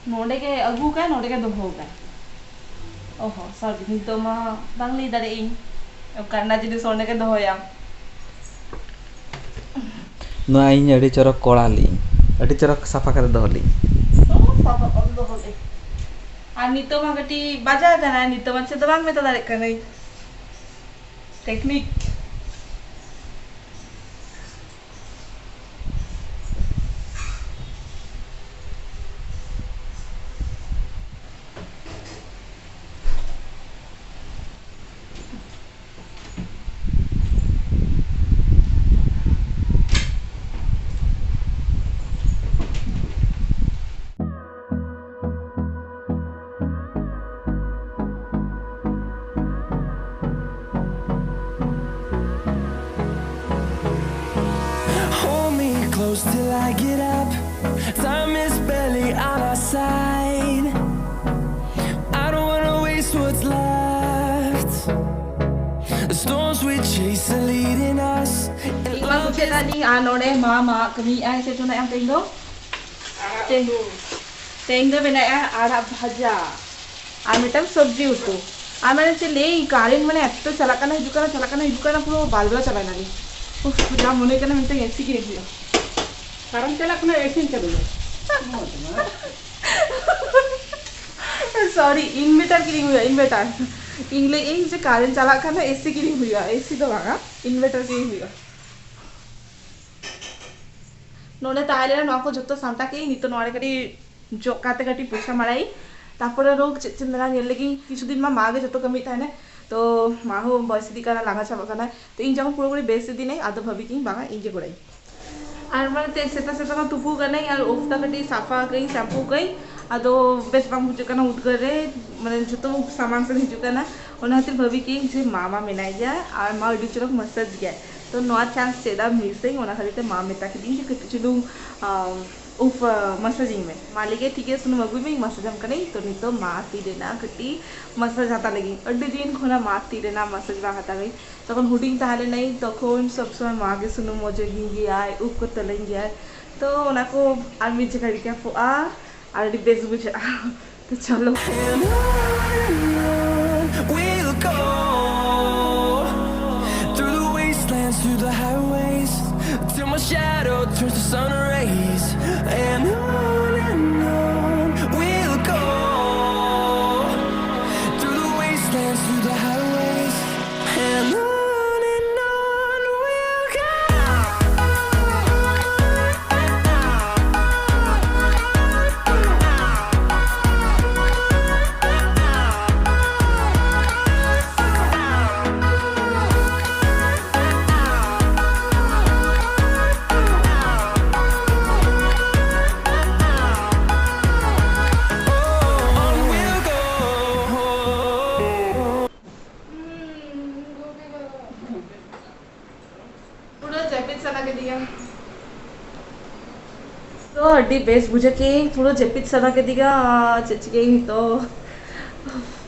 नोडे के अगू का नोडे के दोहो का ओहो सॉरी नितो मा बांग लई दारे इन करना जिनिस सोने के दोहो या नुआ इन अड़ी चरक कोड़ा ली अड़ी चरक साफा कर दोली पापा कर दोहो ले आ नितो मा कटी बाजा कना नितो मा से तो बांग में तो दारे कना technique Till I get up, time is barely on our side. I don't wanna waste what's left. The storms we chase are leading us. Iwan ko siya tadi anore mama kami ay siya tunay ang tenggo. Tenggo binay ada bhaja. Amitam sabji utu. Amane se le karin mane etto chalakana hidukana puro balbala chalai nali. Uff ja mone kana minte AC ki rehiyo. Karan chalak na AC chalu. Sorry inverter kiring huya inverter. Ingle एक जो कारण चला खाना AC की नहीं हुआ AC तो वागा inverter की नहीं हुआ नोने ताले ना को जब तो सांता के नहीं तो नोरे कटी जो काते कटी पुष्का मराई तापर रोग चिंतना ये लगी किसी दिन माँ मागे जब तो कमी था ना तो माँ हो बॉयसी दिखाना लगा चाबा करना तो इन जगह पूरे बेस दिन नहीं आधो भवी की बागा इंजे कोड़ाई और मैंने सेता ना तुपू करना और उफ्ता कटी साफा गई शैम्पू गई अदो बेस बांग हुजुकना उद्गार रे माने जतो सामान से हिजुकना ओना हतिर भवी की जे मामा मेनाय जा और मा अडी चरक मसाज गया तो नोआ चांस सेदा मिसिंग ओना खालीते मा मेता के दिन जे कटिचुलु उफ मसाजिंग में मालिके ठीक है सुनो मगुई में मसाज हम कने तो नितो मा ती देना कटी मसाज हाता लगी अडी दिन खोना मा ती देना मसाज बा हाता गई तखन हुडिंग ताहले नहीं तखन सब समय मागे सुनो मजे गिंगी आय उप को तलेंगे आय तो ओना को आर्मी जे करी के फुआ already best बुझे तो चलो we'll go through the wastelands, through the highways, till my shadow turns to sun rays, and on we'll go through the wastelands, through the highways, and on we'll go. तो अड्डी base बुझे के पूरा जेपित सना के दिगा चचके तो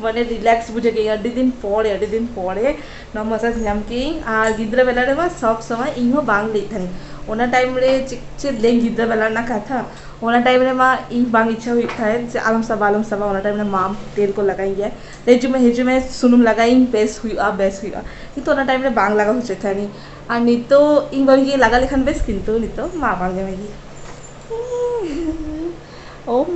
माने रिलैक्स बुझे के अड्डी दिन पड़े न मसाज नाम के और गिद्रा बेला रे मा सब समय इहो बांग ले थानी ओना टाइम रे चिकचे ले गिद्रा बेला ना कथा ओना टाइम रे मा इन बांग इच्छा हुई थाए जे आलम सब ओना टाइम रे माम तेल को लगाई गया हेजु में सुनुम लगाई बेस हुई किंतु ओना टाइम रे बांग लगा होचे थानी और नितो इन बांगी लगा लेखन बेस किंतु नितो मा बांगे मेगी ओम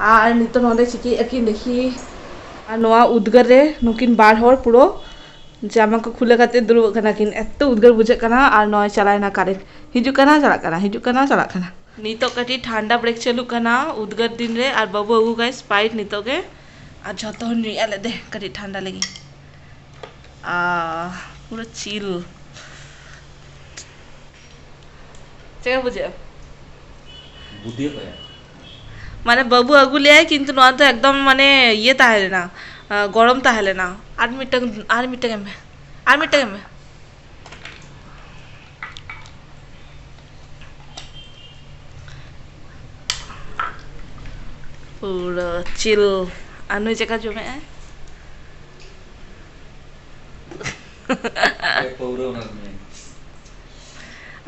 और नितो नोंदे चिकी एकिन देखी और नोआ उद्गार रे नुकिन बार हर पुरो जामा को खुले काते दुरुब कना किन एत्तो उद्गार बुझे कना और नोय चलाय ना कारेंट हिजु कना चला कना नितो कटी ठंडा ब्रेक चालू कना उद्गार दिन रे और बाबू अगु गाय स्पाइट नितो के और जतो नी आले दे कटी ठंडा लगी पूरा चिल चेक बुझे बुद्धि कया माने बाबू अगु ले आए किंतु नोआ तो एकदम माने ये ताहेले ना गरम ताहेले ना 8 मिनट में पूरा चिल अनु जगह जो में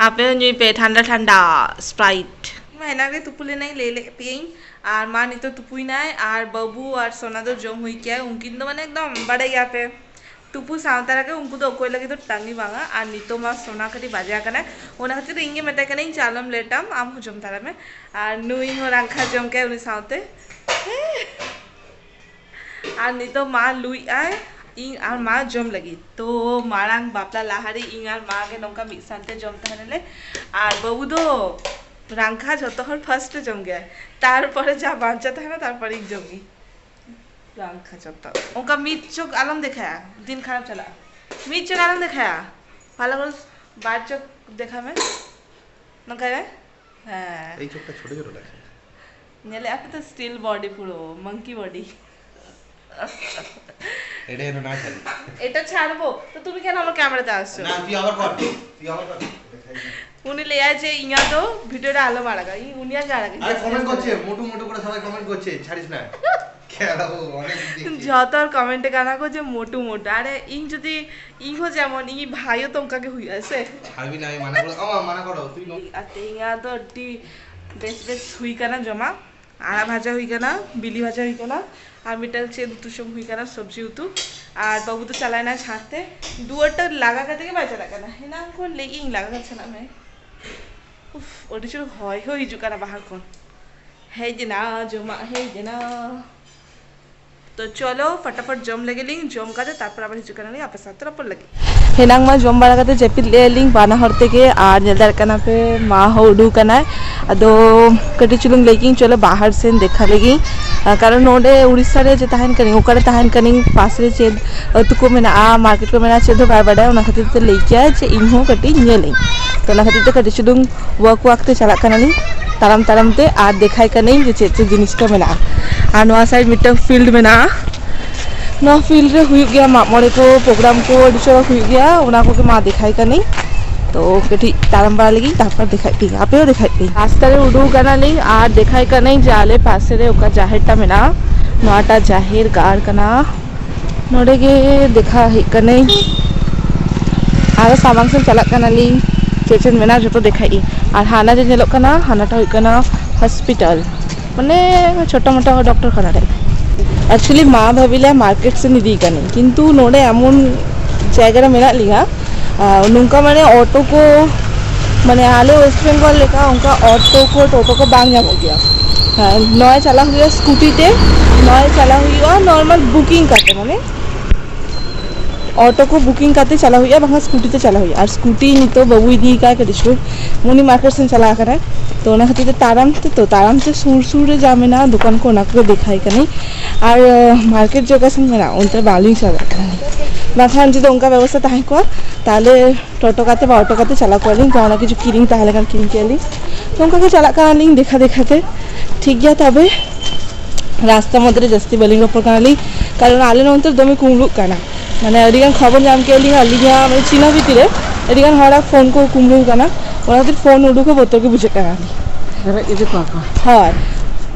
आप पे ठंडा स्प्राइट हेनागे तुपु लेनाई ले पेई और मा नितो तुपुई नाय और बाबू और सोना दो जम हुई क्या उनकिन दो माने एकदम बड़े या पे तुपु सावता रखे उनको दो कोई लगे तो टांगी बांगा और नितो मा सोना कटी बाजा कना ओना खातिर इंगे मेटा कना इन चालम लेटाम आम हो जम तारा में और नुई हो रंखा जम के उनी सावते और नितो मा लुई आए इन और मा जम लगी तो मारांग बापला लाहारी इन और मा के नौका मिद सानते जम तहनेले और बाबू दो रंखा जो फार्स्ट जम गया तारपरे जा बांचा था ना तारपरे एक जमी रंखा जो उनका मिद चोक आलम दिखाया दिन खराब चला मिद चोक आलम दिखाया ভালো করে বার চোখ দেখাবে নকারে হ্যাঁ এই চোখটা ছোট ছোট লাগছে নেলে আপনি তো স্টিল বডি পুরো মাঙ্কি বডি এটা এনো না ছাড়ি এটা ছাড়বো তো তুমি কেন আমার ক্যামেরাতে আসছো না তুই আবার কর উনি লে আছে ইয়া তো ভিডিওটা আলো বাড়াগা ই উনিয়া গাড়াগা আরে কমেন্ট করছে মোটু মোটু করে সবাই কমেন্ট করছে ছাড়িস না খেলাও অনেক দেখি যত আর কমেন্টে গানা কো যে মোটু মোটু আরে ইন যদি ই হো যেমন ই ভাইও তোমাকে হুই আছে ছাড়বি না আমি মানা করো তুই আতে ইয়া তো টি বেশ বেশ হুই কানা জমা आरा भाजा हुई ना बिली भाजा हुई ना और मिटल से दुटुसम हुई ना सब्जी उतु और बाबू तो चलाए ना छाते दुआरटा লাগা কাতে কে বাজা লাগা না হেনা কোন লেগিং লাগা যাচ্ছে না মে উফ ওটি শুরু হয় হই জুকানা বাহার কোন হেই যে না জমা হেই যে না तो चलो फटाफट जम लगे लिंग जम काते तारपर आबार हिजु काना आपे साथ तरफ लगे हेनांग मा जम बारा काते जेपि ले लिंग बाना हरते के आर नेलदार काना पे मा हो उडू काना अदो कटी चुलुंग लेकिन चलो बाहर से देखा लगी कारण नोडे उड़ीसा रे जे तहन कनी ओकरे तहन कनी पास रे चेद तुको मेना आ मार्केट को मेना चेदो बाय बाडा ओना खातिर ते लेकिया जे इनहो कटी नेलिंग तो ओना खातिर ते कटी चुलुंग वक ते चला काना लिंग ताराम ताराम ते आ देखाय कनी जे चेद जिनिस को मेना और नवा साइड मिटन फील्ड में ना नवा फील्ड रे हुई गया मामोरे को प्रोग्राम को डिशो हुई गया उना को के मा दिखाई का नहीं तो कटी तारम बड़ा लगी तापर दिखाई पी आपे दिखाई पी रास्ता रे उडू कना नहीं आ दिखाई का नहीं जाले पासे रे ओका जाहेरटा में ना नवाटा जाहिर गार कना नोडे के देखा है का नहीं आरो सामान से चला कना ली चेचन में ना जो तो दिखाई और हाना जे नेलो कना हानाटा हुई कना हॉस्पिटल माने छोटा मोटा डॉक्टर खाना टाइप एक्चुअली माँ भाविला मार्केट से निदी कनी किंतु नोडे एमन जगह मेना लिया नुका माने ऑटो को माने आले वेस्ट बेंगल लेका उनका ऑटो को टोटो को बांग हो गया नय चला हुआ स्कूटी ते नय चला हुआ नॉर्मल बुकिंग करते माने ऑटो को बुकिंग करते चला हुआ बंगा स्कूटी ते चला हुआ और स्कूटी नी तो बबुई दी का करिसु मुनी मार्केट से चला करे तो ओना खातिर ताराम से सुर सुर जामे ना दुकान को ना को दिखाई कनी और मार्केट जगह से ना उनते बालिंग चला कनी बाखान जी तो उनका व्यवस्था ताहे को ताले टोटो काते बा ऑटो काते चला कोलिंग जाना किछु किरिंग ताहले कान किरिंग केली तो उनका के चला कालिंग देखा देखाते ठीक गया तबे रास्ता मध्य जस्ती बलिंग ऊपर काली कारण आले नंतर दमे कुमलु काना माने अडिगान खबर जाम केली हलिया माने चिना भीतरे अडिगान हरा फोन को कुमलु काना ओना खातिर फोन उडू को बोतल के बुझे काना अरे इजे पापा हां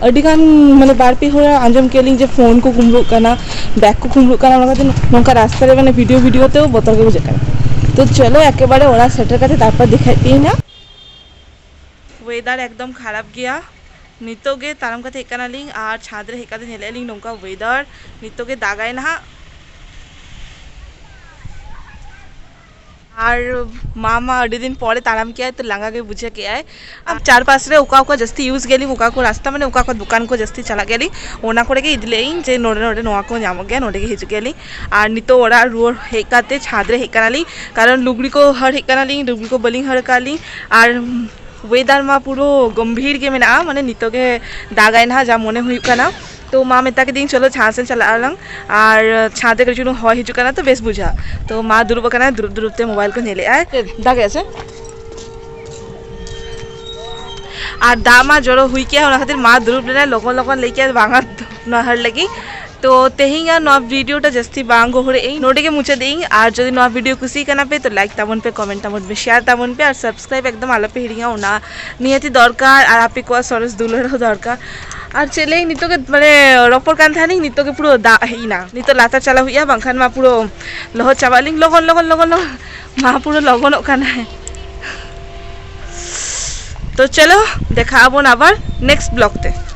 अडिगान माने बारपी हो आंजम केलिंग जे फोन को कुमलु काना बैग को कुमलु काना ओना खातिर नोका रास्ता रे माने वीडियो ते बोतल के बुझे काना तो चलो एकेबारे ओरा सेटर काते तारपर देखाई पी ना वेदर एकदम खराब गया नितोगे तारम काते हेकाना लिंग और छादरे हेकाते नेले लिंग नोका वेदर नितोगे दागाय ना और मामा अड़ी दिन परे ताराम किया तो लंगा के बुझे के आए अब चार पास रे ओका ओका जस्ती यूज गेली ओका को रास्ता माने ओका को दुकान को जस्ती चला गेली ओना करे के इदलेइन जे नोडे नोडे नोआ को जाम गया नोडे के हिज गेली और नितो ओरा रोड हेकाते छादरे हेकानाली कारण लुगड़ी को हर हेकानाली लुगड़ी को बलिंग हर काली और वेदर मा पुरो गंभीर के मेना माने नितो के दागाय ना जा मने हुई काना तो माँ मेता के दिन चलो छाँ से चला लंग और छाते कर चुनु हो हिजु काना तो बेस बुझा तो माँ दुरुब काना दुरुब दुरुबते मोबाइल को नेले आए दाग ऐसे और दामा जड़ो हुई क्या ओना खातिर माँ दुरुब लेना लोगों लोगों लेके बांगा नहर लगी तो तेहिंगा नवा वीडियोटा जस्ती बांगो होरे ए नोटे के मुझे देंग और जदि नवा वीडियो खुशी करना पे तो लाइक ताबन पे कमेंट ताबन पे शेयर ताबन पे और सब्सक्राइब एकदम आला पे हिड़िया ओना नियति दरकार और आपे को सरस दुलर दरकार और चले नितो के माने रपर कान थानी नितो के पुरो दा हिना नितो लाता चला हुआ बांखान मा पुरो लह चाबालिंग लगन लगन लगन मा पुरो लगन काना है তো চলো দেখা হবো না আবার নেক্সট ব্লগতে।